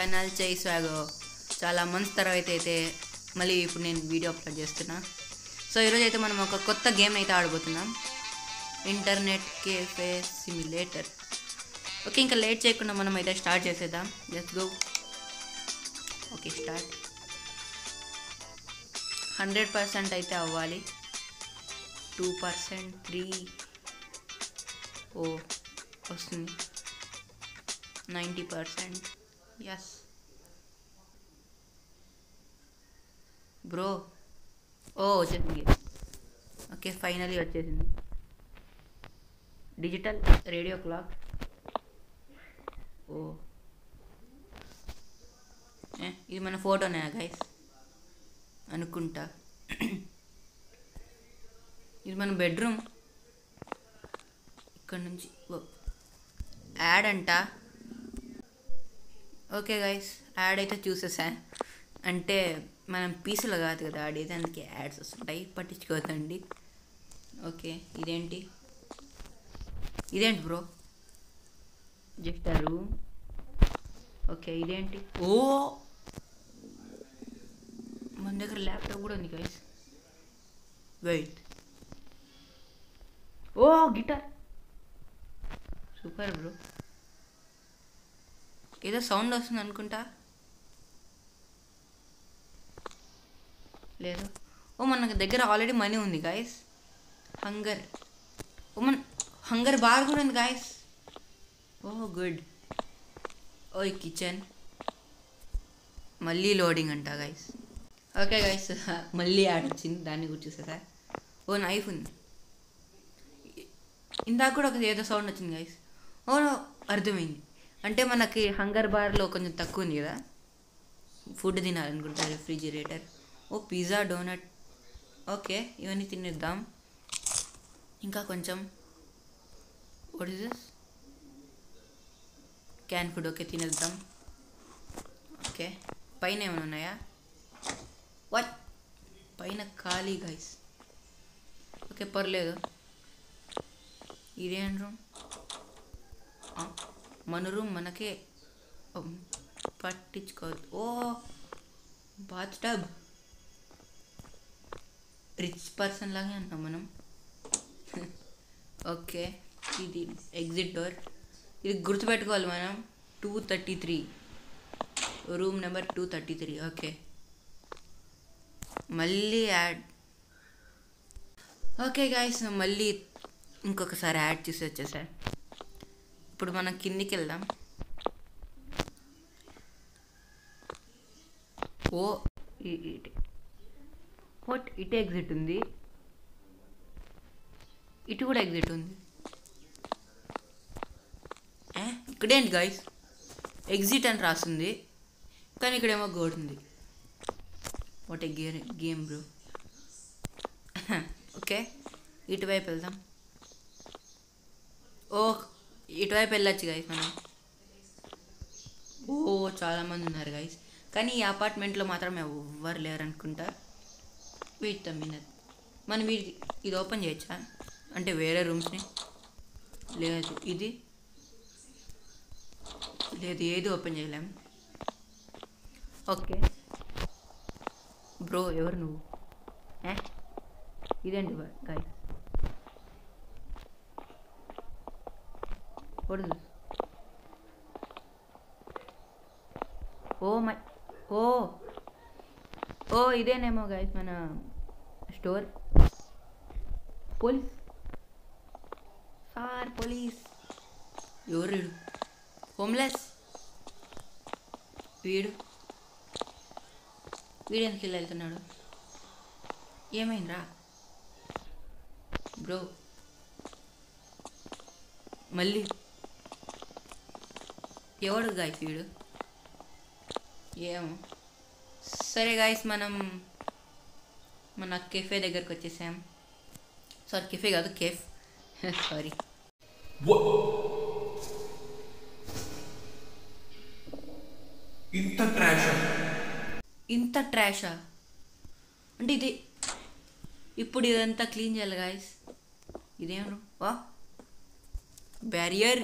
Final చేసాగో చాలా months తర్వాత అయితే మళ్ళీ ఇప్పుడు నేను వీడియో అప్లోడ్ చేస్తున్నా. సో ఈరోజు అయితే మనం ఒక కొత్త గేమ్ అయితే ఆడబోతున్నాం, ఇంటర్నెట్ కేఫే సిమ్యులేటర్. ఓకే, ఇంకా లేట్ చేయకుండా మనం అయితే స్టార్ట్ చేసేద్దాం. Let's go. Okay, start. 100% అయితే అవ్వాలి. 2%, 3 ఓ వస్తుంది. 90%. Yes bro. ఓ వచ్చేసింది. ఓకే, ఫైనలీ వచ్చేసింది. Digital radio clock. ఓ ఇది మన ఫోటోనే గైస్ అనుకుంటా. ఇది మన బెడ్రూమ్. ఇక్కడ నుంచి యాడ్ అంట. ఓకే గైస్, యాడ్ అయితే చూసేసా. అంటే మనం పీసులు కాదు కదా ఆడేది, అందుకే యాడ్స్ వస్తుంటాయి, పట్టించుకోవద్దండి. ఓకే, ఇదేంటి బ్రో? జస్ట్ ఆ రూమ్. ఓకే, ఇదేంటి? ఓ మన దగ్గర ల్యాప్టాప్ కూడా ఉంది గైస్. వెయిట్, ఓ గిటార్. Super bro. ఏదో సౌండ్ వస్తుంది అనుకుంటా. లేదు. ఓ మన దగ్గర ఆల్రెడీ మనీ ఉంది గాయస్. హంగర్. ఓ మన హంగర్ బార్ కూడా ఉంది గాయస్. ఓ గుడ్. ఓ ఈ కిచెన్ మళ్ళీ లోడింగ్ అంట గాయస్. ఓకే గాయస్, మళ్ళీ యాడ్ వచ్చింది, దాన్ని కూడా చూసేసా. ఓ నైఫ్ ఉంది. ఇందాక కూడా ఒక ఏదో సౌండ్ వచ్చింది గాయస్. ఓ అర్థమైంది, అంటే మనకి హంగర్ బార్లో కొంచెం తక్కువ ఉంది కదా ఫుడ్ తినాలనుకుంటా. రిఫ్రిజిరేటర్. ఓ పిజ్జా, డోనట్. ఓకే, ఇవన్నీ తినేద్దాం. ఇంకా కొంచెం. What is this? Can food. Okay, తినేద్దాం. ఓకే, పైన ఏమైనా ఉన్నాయా? వాట్? పైన ఖాళీ గైస్. ఓకే, పర్లేదు. ఇదేం రూమ్? మన రూమ్ మనకే, పట్టించుకోవద్దు. ఓ బాత్ టబ్. రిచ్ పర్సన్ లాగే అంటాం మనం. ఓకే, ఇది ఎగ్జిట్ డోర్. ఇది గుర్తుపెట్టుకోవాలి మనం. 233, రూమ్ నెంబర్ 233. ఓకే, మళ్ళీ యాడ్. ఓకే గాయస్, మళ్ళీ ఇంకొకసారి యాడ్ చేసి వచ్చేసా. ఇప్పుడు మనం కిందికి వెళ్దాం. ఓ వాట్? ఇటు ఎగ్జిట్ ఉంది, ఇటు కూడా ఎగ్జిట్ ఉంది. ఇక్కడేంటి గాయస్? ఎగ్జిట్ అని రాస్తుంది, కానీ ఇక్కడేమో గోడ్ ఉంది. What a game bro. Okay, ఇటువైపు వెళ్దాం. ఓ ఇటువైపు వెళ్ళొచ్చు గాయస్ మనం. ఓ చాలామంది ఉన్నారు గాయస్, కానీ ఈ అపార్ట్మెంట్లో మాత్రం ఎవ్వరు లేరు అనుకుంటా. వీటితో మనం ఇది ఓపెన్ చేయొచ్చా? అంటే వేరే రూమ్స్ని. లేదు, ఇది లేదు, ఏది ఓపెన్ చేయలేం. ఓకే బ్రో, ఎవరు నువ్వు? ఇదేంటి guys? What is this? Oh my, ఓ ఓ ఇదేనేమో గాయస్ మన స్టోర్. Police sir, police. ఎవరు? హోమ్లెస్. వీడెందుకు వెళ్ళి వెళ్తున్నాడు? ఏమైందిరా బ్రో? మళ్ళీ ఎవడు గాయస్ వీడు? ఏమో. సరే గాయస్, మనం మన కెఫే దగ్గరకు వచ్చేసాం. సారీ, కెఫే కాదు, కేఫ్. సారీ. ఇంత ట్రాషా? అంటే ఇది ఇప్పుడు ఇదంతా క్లీన్ చేయాలి గాయస్. ఇదేం వా barrier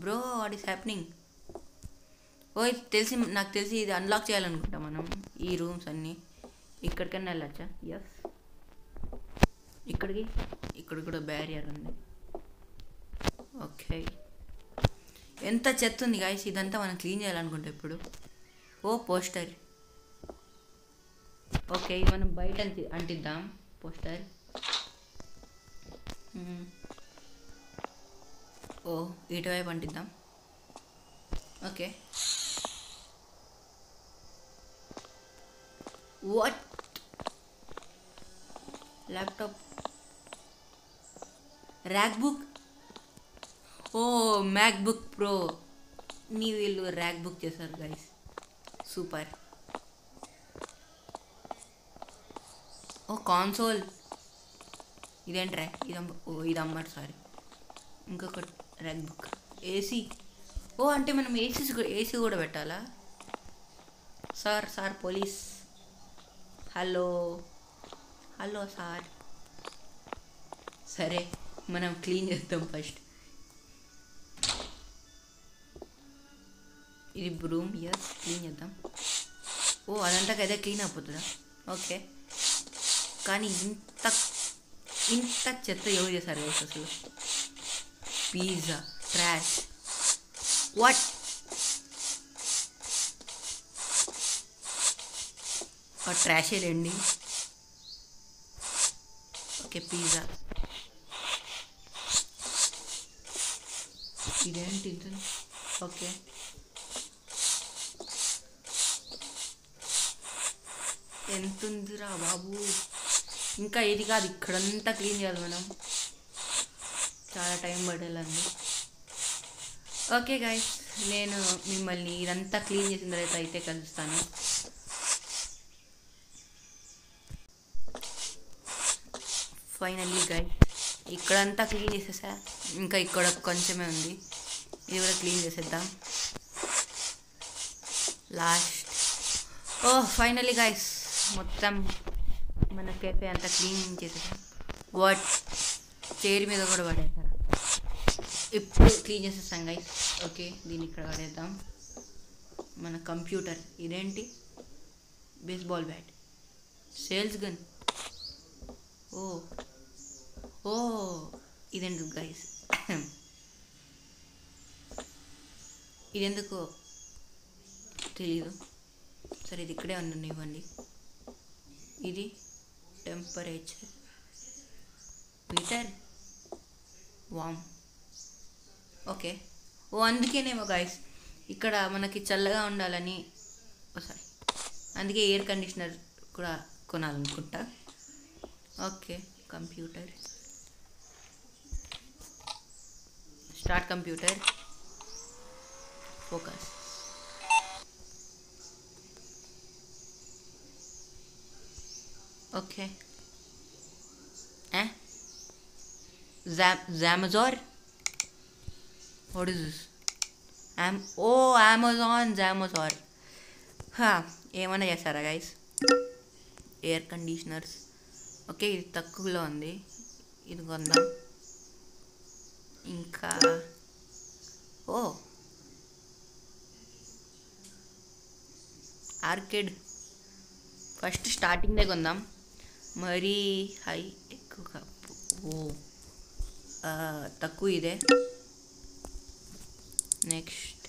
bro? What is happening? ఓ నాకు తెలిసి ఇది అన్లాక్ చేయాలనుకుంటా మనం ఈ రూమ్స్ అన్నీ. ఇక్కడికన్నా వెళ్ళచ్చా? ఎస్. ఇక్కడ కూడా బ్యారియర్ ఉంది. ఓకే, ఎంత చెత్త ఉంది గాయస్. ఇదంతా మనం క్లీన్ చేయాలనుకుంటా ఇప్పుడు. ఓ పోస్టర్. ఓకే, ఇది మనం బయట అంటిద్దాం పోస్టర్. ఓ ఇటువైపు అంటిద్దాం. Okay, what laptop rack book. ఓ మ్యాక్ బుక్ ప్రో. వీళ్ళు ర్యాక్ బుక్ చేశారు గైస్, సూపర్. ఓ కాన్సోల్. ఇదేంట్రా ఇది అమ్మారు సారీ. ఇంకొక ర్యాక్ బుక్. ఏసీ. ఓ అంటే మనం ఏసీ కూడా పెట్టాలా? Sir police. Hello sir. సరే మనం క్లీన్ చేద్దాం ఫస్ట్. ఇది రూమ్. ఎస్, క్లీన్ చేద్దాం. ఓ అదంతా అదే క్లీన్ అయిపోతుందా? ఓకే, కానీ ఇంత చెత్త ఎవరు చేశారు అసలు? Pizza trash. వాట్? ట్రాషే రండి. Okay, pizza. ఇదేంటి? ఓకే, ఎంత ఉందిరా బాబు. ఇంకా ఇది కాదు, ఇక్కడంతా క్లీన్ చేయాలి మనం. చాలా టైం పడేలాంది. ఓకే గైస్, నేను మిమ్మల్ని ఇదంతా క్లీన్ చేసిన తర్వాత అయితే కలుస్తాను. ఫైనల్లీ గైస్, ఇక్కడంతా క్లీన్ చేసేసా. ఇంకా ఇక్కడ కొంచెమే ఉంది, ఇది కూడా క్లీన్ చేసేద్దాం లాస్ట్. ఓ ఫైనల్లీ గైస్, మొత్తం మన కేఫే అంతా క్లీన్ చేసేసాం. వాట్? చైర్ మీద కూడా పడేస్తారా? ఇప్పుడు క్లీన్ చేసేస్తాం గైస్. ఓకే, దీన్ని ఇక్కడ పడేద్దాం. మన కంప్యూటర్. ఇదేంటి? Baseball bat, sales gun. ఓ ఇదెందుకు గైస్? ఇదెందుకో తెలీదు. సరే, ఇది ఇక్కడే ఇవ్వండి. ఇది టెంపరేచర్ మీటర్, వామ్. ఓకే, అందుకేనేమో గైస్ ఇక్కడ మనకి చల్లగా ఉండాలని. సారీ, అందుకే ఎయిర్ కండిషనర్ కూడా కొనాలనుకుంటా. Okay, computer. Start computer. Focus. Okay, Zamazor. What is this? Amazon Zamazor. ఏమన్నా చేస్తారా గైస్? Air conditioners. ఓకే, ఇది తక్కువలో ఉంది, ఇది కొందాం. ఇంకా ఆర్కేడ్. ఫస్ట్ స్టార్టింగ్దే కొందాం, మరీ హై ఎక్కువగా. తక్కువ ఇదే. నెక్స్ట్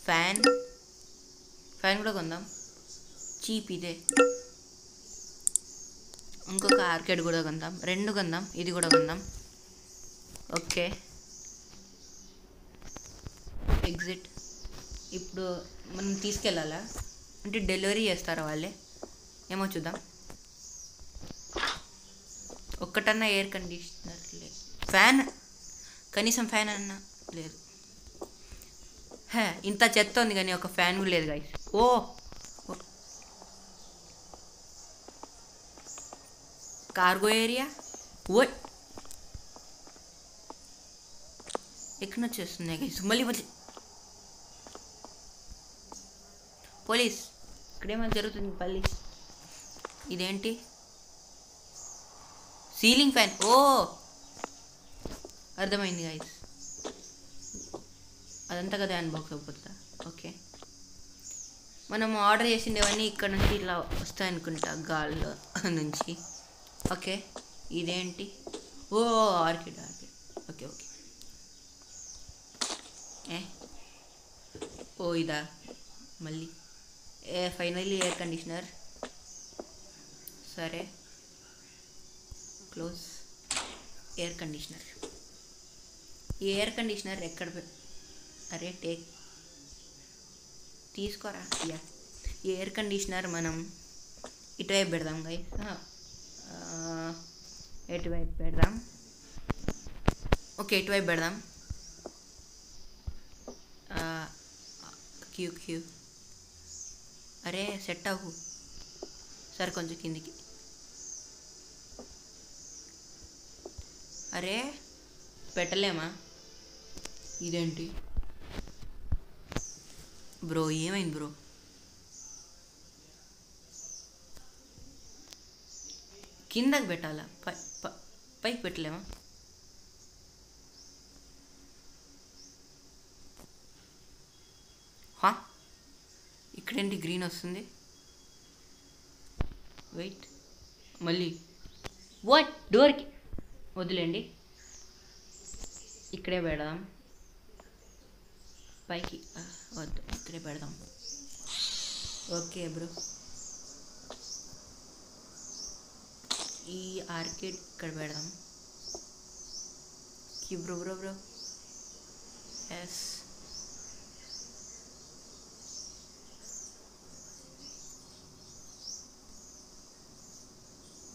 ఫ్యాన్ కూడా కొందాం, చీప్ ఇదే. ఇంకొక ఆర్కేడ్ కూడా కొందాం, 2 కొందాం, ఇది కూడా కొందాం. Okay, exit. ఇప్పుడు మనం తీసుకెళ్ళాలా అంటే డెలివరీ చేస్తారా వాళ్ళే? ఏమో చూద్దాం. ఒక్కటన్నా ఎయిర్ కండిషనర్ లేదు, ఫ్యాన్ కనీసం ఫ్యాన్ అన్నా లేదు. ఇంత చెత్త ఉంది కానీ ఒక ఫ్యాన్ కూడా లేదు గైస్. Cargo area. ఎక్కడ వచ్చేస్తున్నాయి గైస్? మళ్ళీ పోలీస్, ఇక్కడేమైనా జరుగుతుంది పోలీస్. ఇదేంటి? Ceiling fan. అర్థమైంది గైస్, అదంతా కదా హ్యాండ్ బాక్స్ అయిపోతుందా? ఓకే, మనం ఆర్డర్ చేసిండేవన్నీ ఇక్కడ నుంచి ఇలా వస్తాయనుకుంటా, గాల్లో నుంచి. ఓకే, ఇదేంటి? ఓ ఆర్కిడ్. Okay okay. ఓ ఇదా మళ్ళీ ఫైనల్లీ ఎయిర్ కండిషనర్. సరే, క్లోజ్. Air conditioner. ఈ ఎయిర్ కండిషనర్ ఎక్కడ అరే తీసుకోరా. ఈ ఎయిర్ కండిషనర్ మనం ఇటువైపు పెడదాం గైస్. ఎటువైపు పెడదాం? ఓకే, ఇటువైపు పెడదాం. క్యూ అరే సెట్ అవ్వు. సరే, కొంచెం కిందికి. అరే పెట్టలేమా? ఇదేంటి బ్రో? ఏమైంది బ్రో? కిందకి పెట్టాలా? పైకి పెట్టలేమా? ఇక్కడేంటి గ్రీన్ వస్తుంది? వెయిట్, మళ్ళీ వాట్? డోర్కి వదిలేండి, ఇక్కడే పెడదాం. పైకి వద్దు, ఇక్కడే పెడదాం. ఓకే బ్రో, ఈ ఆర్కిడ్ ఇక్కడ పెడదాం. Bro yes.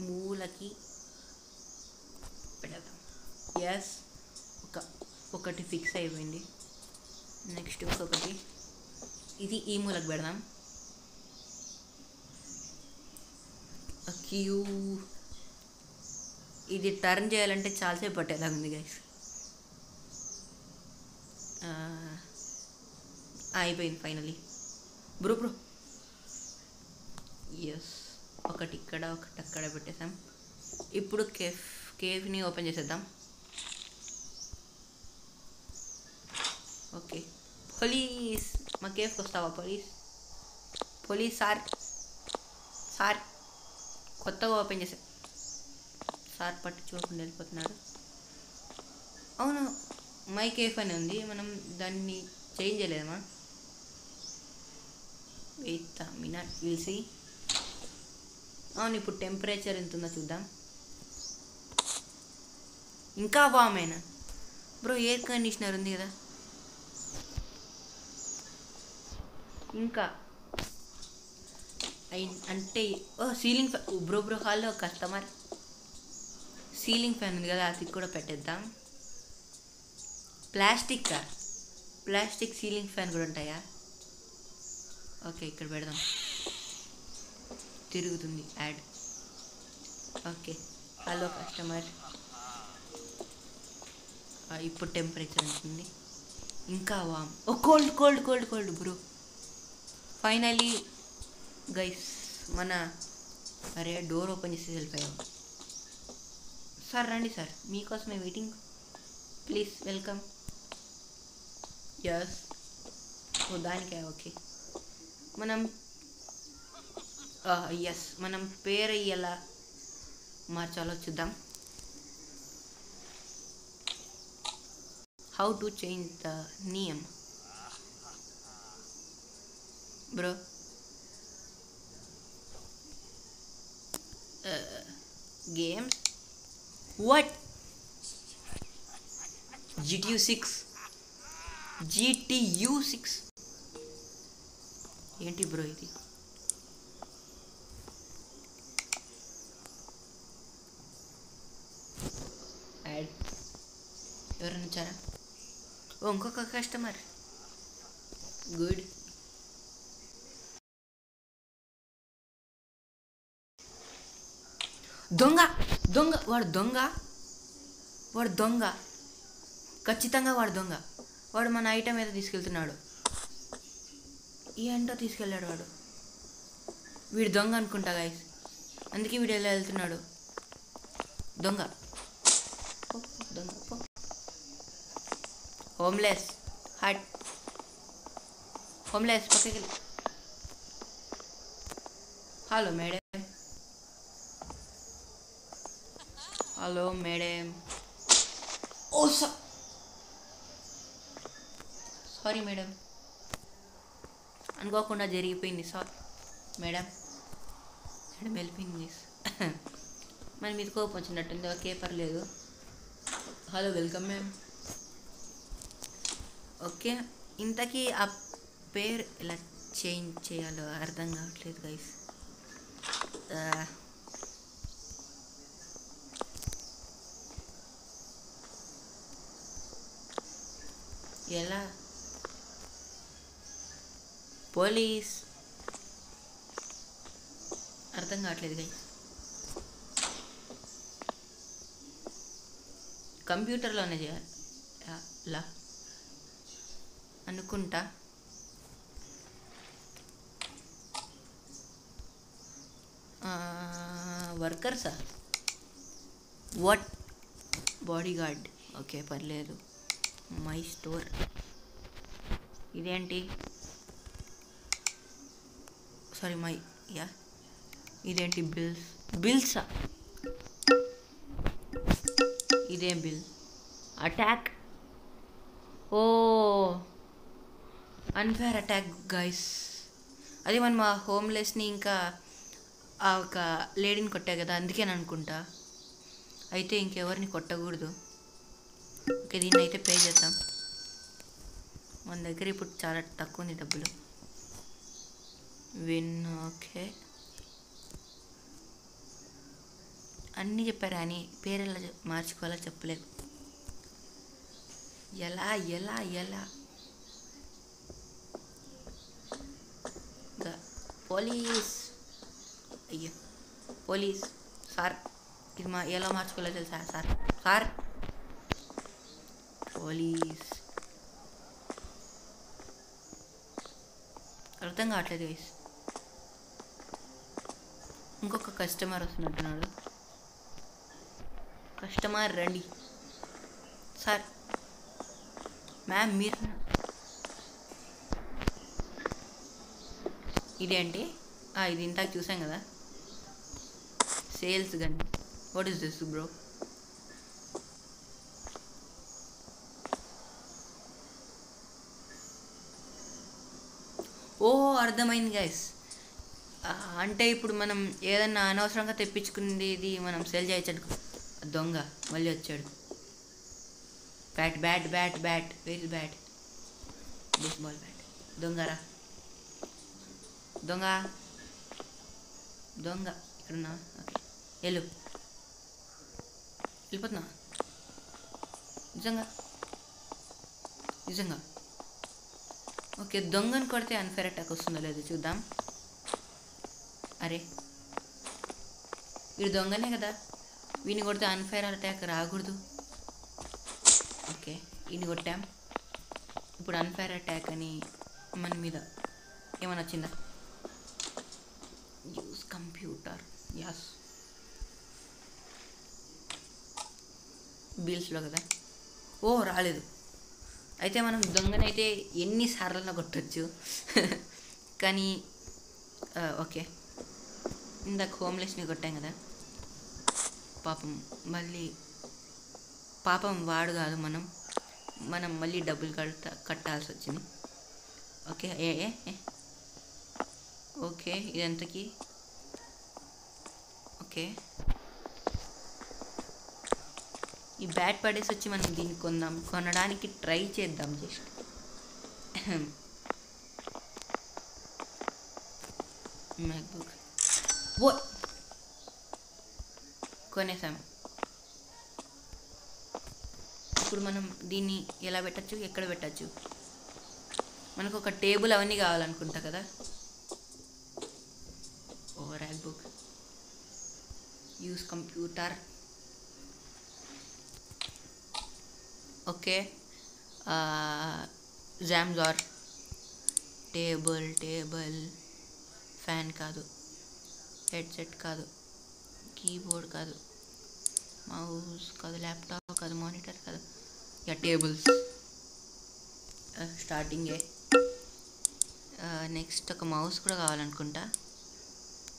మూలకి పెడదాం. ఎస్, ఒకటి ఫిక్స్ అయిపోయింది. నెక్స్ట్ ఇంకొకటి, ఇది ఈ మూలకు పెడదాం. క్యూ. ఇది టర్న్ చేయాలంటే చాలాసేపు పట్టేలా ఉంది గైస్. అయిపోయింది ఫైనలీ. బ్రో ఎస్, ఒకటి ఇక్కడ ఒకటి అక్కడ పెట్టేసాం. ఇప్పుడు కేవ్ని ఓపెన్ చేసేద్దాం. ఓకే, పోలీస్, మా కేవ్కి వస్తావా? పోలీస్ సార్ కొత్తగా ఓపెన్ చేసా. సార్ పట్టించుకోకుండా వెళ్ళిపోతున్నాడు. అవును, మై కేఫ్ అని ఉంది, మనం దాన్ని చేంజ్ చేయలేదమ్మా. Wait minute, will see. అవును, ఇప్పుడు టెంపరేచర్ ఎంత ఉందో చూద్దాం. ఇంకా వామేనా బ్రో? ఎయిర్ కండిషనర్ ఉంది కదా. ఇంకా అంటే సీలింగ్ ఫ్యాన్. బ్రో హాల్లో కస్టమర్ సీలింగ్ ఫ్యాన్ ఉంది కదా, అది కూడా పెట్టేద్దాం. ప్లాస్టిక్ సీలింగ్ ఫ్యాన్ కూడా ఉంటాయా? ఓకే, ఇక్కడ పెడదాం. తిరుగుతుంది యాడ్. Okay, hello customer. ఇప్పుడు టెంపరేచర్ ఉంటుంది. ఇంకా వామ్. ఓ కోల్డ్ బ్రో. ఫైనలీ గైస్, అరే డోర్ ఓపెన్ చేసి వెళ్ళిపోయాం. సార్ రండి సార్, మీకోసమే వెయిటింగ్. Please welcome. ఎస్, దానికే. ఓకే, మనం పేరు ఎలా మార్చాలో చూద్దాం. How to change the name bro? Games. What? GTU 6 ఏంటి బ్రో ఇది? యాడ్ ఎవరైనా వచ్చారా? ఓ ఇంకొక కస్టమర్. గుడ్. దొంగ వాడు దొంగ, ఖచ్చితంగా వాడు దొంగ. వాడు మన ఐటమ్ ఏదో తీసుకెళ్తున్నాడు. ఏంటో తీసుకెళ్ళాడు వాడు. వీడు దొంగ అనుకుంటా గైస్, అందుకే వీడు ఎలా వెళ్తున్నాడు. దొంగ హోమ్లెస్ హట్. హోమ్లెస్ పక్కకి. Hello madam. Hello madam. Oh sorry madam, అనుకోకుండా జరిగిపోయింది. Sorry madam. మేడం వెళ్ళిపోయింది. మరి మీద కోపం వచ్చినట్టుంది. ఓకే పర్లేదు. Hello welcome ma'am. ఓకే, ఇంతకీ ఆ పేరు ఎలా చేంజ్ చేయాలో అర్థం కావట్లేదు గైస్. ఎలా? పోలీస్ అర్థం కావట్లేదు గైస్. కంప్యూటర్లోనే చేయాలా అనుకుంటా. వర్కర్సా? వాట్? Body guard. ఓకే పర్లేదు. My store. ఇదేంటి? Sorry my yeah. ఇదేంటి? బిల్సా? ఇదేం bill? Attack. Oh unfair attack guys. అది మనం ఆ హోమ్లెస్ని ఇంకా ఆ ఒక లేడీని కొట్టా కదా, అందుకేని అనుకుంటా. అయితే ఇంకెవరిని కొట్టకూడదు. ఓకే, దీన్ని అయితే పే చేద్దాం. మన దగ్గర ఇప్పుడు చాలా తక్కువ ఉంది డబ్బులు. విన్. ఓకే, అన్నీ చెప్పారు కానీ పేరు ఎలా మార్చుకోవాలో చెప్పలేదు. ఎలా ఎలా ఎలా? పోలీస్. అయ్యో పోలీస్ సార్, ఇది ఎలా మార్చుకోవాలో తెలుసా సార్? సార్ పోలీస్ అర్థం కావట్లేదు గైస్. ఇంకొక కస్టమర్ వస్తున్నట్టున్నాడు. కస్టమర్ రండి. సార్ మ్యామ్ మీరు ఇదేంటి? ఇది ఇంతకు చూసాం కదా, sales gun. What is this bro? Oh అర్థమైంది గైస్. అంటే ఇప్పుడు మనం ఏదన్నా అనవసరంగా తెప్పించుకునేది మనం సేల్ చేయొచ్చు. దొంగ మళ్ళీ వచ్చాడు. Bat bat bat bat. Very bat. Baseball bat. దొంగరా దొంగ. దొంగ ఇక్కడున్నా? ఓకే వెళ్ళిపోతున్నా. నిజంగా నిజంగా ఓకే, దొంగను కొడితే అన్ఫేర్ అటాక్ వస్తుందో లేదో చూద్దాం. అరే వీడు దొంగనే కదా, వీడిని కొడితే అన్ఫేర్ అటాక్ రాకూడదు. ఓకే వీడిని కొట్టాం. ఇప్పుడు అన్ఫేర్ అటాక్ అని మన మీద ఏమైనా వచ్చిందా? Use computer. యాస్ బిల్స్లో కదా. ఓ రాలేదు. అయితే మనం దొంగనైతే ఎన్నిసార్లన్నా కొట్టచ్చు. కానీ ఓకే, ఇందాక హోమ్లెస్ని కొట్టాం కదా, పాపం మళ్ళీ పాపం వాడు కాదు, మనం మళ్ళీ డబ్బులు కట్టాల్సి వచ్చింది. ఓకే ఓకే ఇదంతకి ఓకే. ఈ బ్యాట్ పడేసి వచ్చి మనం దీన్ని కొనడానికి ట్రై చేద్దాం జస్ట్. మ్యాక్బుక్ ఓ కొనేసాం. ఇప్పుడు మనం దీన్ని ఎలా పెట్టచ్చు, ఎక్కడ పెట్టచ్చు? మనకు ఒక టేబుల్ అవన్నీ కావాలనుకుంటా కదా. Oh rack book. Use computer. Okay jam jar. Table fan కాదు, హెడ్సెట్ కాదు, కీబోర్డ్ కాదు, మౌస్ కాదు, ల్యాప్టాప్ కాదు, మానిటర్ కాదు. Yeah tables. స్టార్టింగే నెక్స్ట్ ఒక మౌస్ కూడా కావాలనుకుంటా.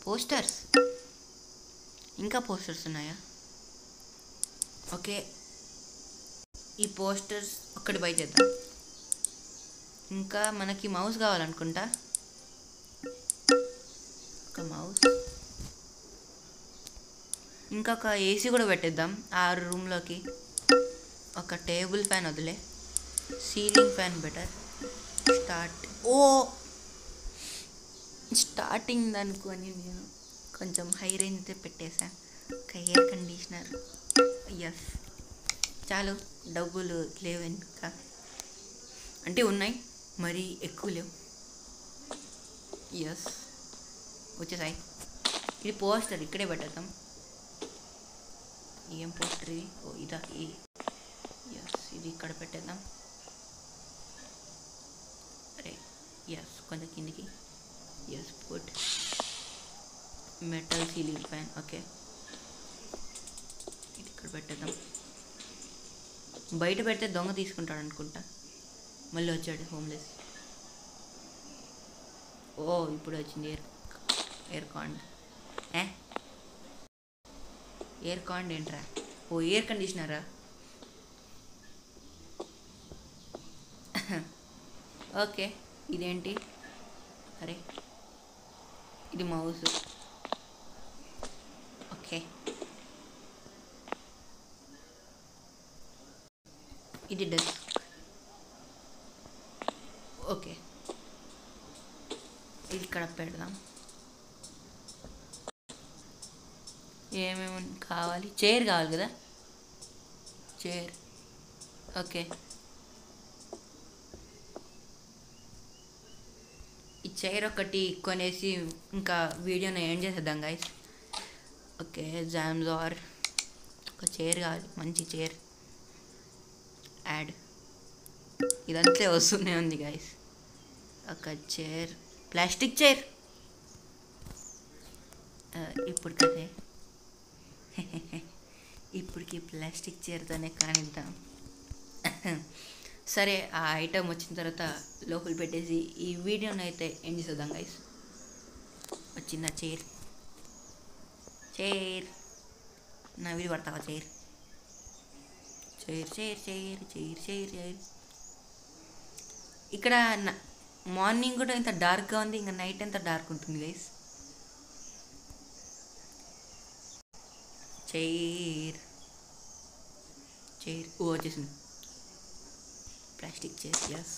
పోస్టర్స్, ఇంకా పోస్టర్స్ ఉన్నాయా? ఓకే, ఈ పోస్టర్స్ ఒక్కటి బై చేద్దాం. ఇంకా మనకి మౌస్ కావాలనుకుంటా. ఒక మౌస్, ఇంకొక ఏసీ కూడా పెట్టేద్దాం 6 రూమ్లోకి. ఒక టేబుల్ ఫ్యాన్ వదిలే, సీలింగ్ ఫ్యాన్ బెటర్. స్టార్టింగ్ అనుకొని నేను కొంచెం హై రేంజ్తో పెట్టేశాను. ఒక ఎయిర్ కండిషనర్. ఎస్, చాలు. డబ్బులు లేవు ఇంకా, అంటే ఉన్నాయి, మరీ ఎక్కువ లేవు. ఎస్, వచ్చేసాయి. ఇది పోస్టర్ ఇక్కడే పెట్టేద్దాం. ఏం పోస్టర్ ఇది? ఓ ఇదా. ఎస్, ఇది ఇక్కడ పెట్టేద్దాం. అరే ఎస్, కొంచెం కిందికి. Yes, put metal ceiling fan. Okay, ఇది ఇక్కడ పెట్టేద్దాం. బయట పెడితే దొంగ తీసుకుంటాడు అనుకుంటా. మళ్ళీ వచ్చాడు హోమ్లెస్. ఓ ఇప్పుడు వచ్చింది ఎయిర్ కాండ్. ఎయిర్ కాండ్ ఏంట్రా? ఓ ఎయిర్ కండిషనరా? ఓకే, ఇదేంటి? అరే ఇది మౌస్. ఓకే, ఇది డెస్క్. ఓకే, ఇది ఇక్కడ పెడదాం. ఏమేమి కావాలి? చైర్ కావాలి కదా, చైర్. ఓకే, ఈ చైర్ ఒకటి కొనేసి ఇంకా వీడియోని ఎండ్ చేసేద్దాం గైస్. ఓకే, జామ్జార్. ఒక చైర్ కావాలి, మంచి చైర్. యాడ్. ఇదంతే వస్తూనే ఉంది గైస్. ఒక చైర్, ప్లాస్టిక్ చైర్. ఇప్పుడు కదే ఇప్పటికి ప్లాస్టిక్ చైర్తోనే కానిద్దాం. సరే, ఆ ఐటమ్ వచ్చిన తర్వాత లోపల పెట్టేసి ఈ వీడియోని అయితే ఎండ్ చేసేద్దాం గైస్. వచ్చిందా చైర్? చైర్ నా వీడియో పడతావా? Chair chair chair chair chair chair chair. ఇక్కడ మార్నింగ్ కూడా ఇంత డార్క్గా ఉంది, ఇంకా నైట్ ఎంత డార్క్ ఉంటుంది గైస్. Chair chair. ఓ వచ్చేసింది plastic chair. Yes.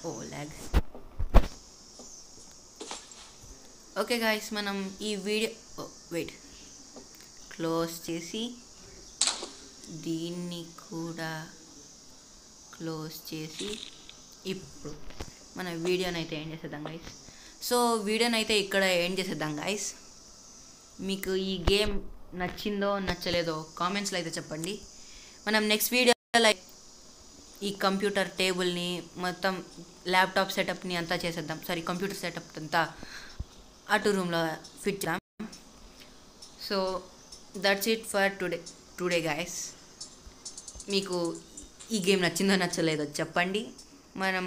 Oh lag. Okay guys, మనం ఈ వీడియో వెయిట్ క్లోజ్ చేసి దీన్ని కూడా క్లోజ్ చేసి ఇప్పుడు మన వీడియోని అయితే ఎండ్ చేసేద్దాం గైస్. సో వీడియోని అయితే ఇక్కడ ఎండ్ చేసేద్దాం గైస్. మీకు ఈ గేమ్ నచ్చిందో నచ్చలేదో కామెంట్స్లో అయితే చెప్పండి. మనం నెక్స్ట్ వీడియోలో ఈ కంప్యూటర్ టేబుల్ని మొత్తం ల్యాప్టాప్ సెటప్ని అంతా చేసేద్దాం. సారీ, కంప్యూటర్ సెటప్ అంతా అటు రూమ్లో ఫిట్ చేద్దాం. So that's it for today guys. మీకు ఈ గేమ్ నచ్చిందో నచ్చలేదో చెప్పండి. మనం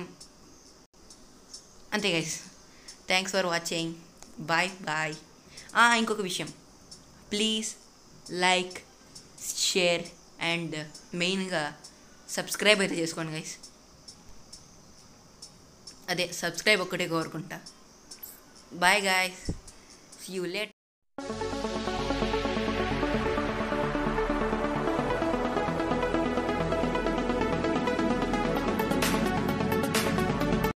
అంతే guys. Thanks for watching. Bye bye. ఇంకొక విషయం, ప్లీజ్ లైక్, షేర్ అండ్ మెయిన్గా సబ్స్క్రైబ్ అయితే చేసుకోండి గైస్. అదే సబ్స్క్రైబ్ ఒక్కటే కోరుకుంటా. Bye guys, see you later.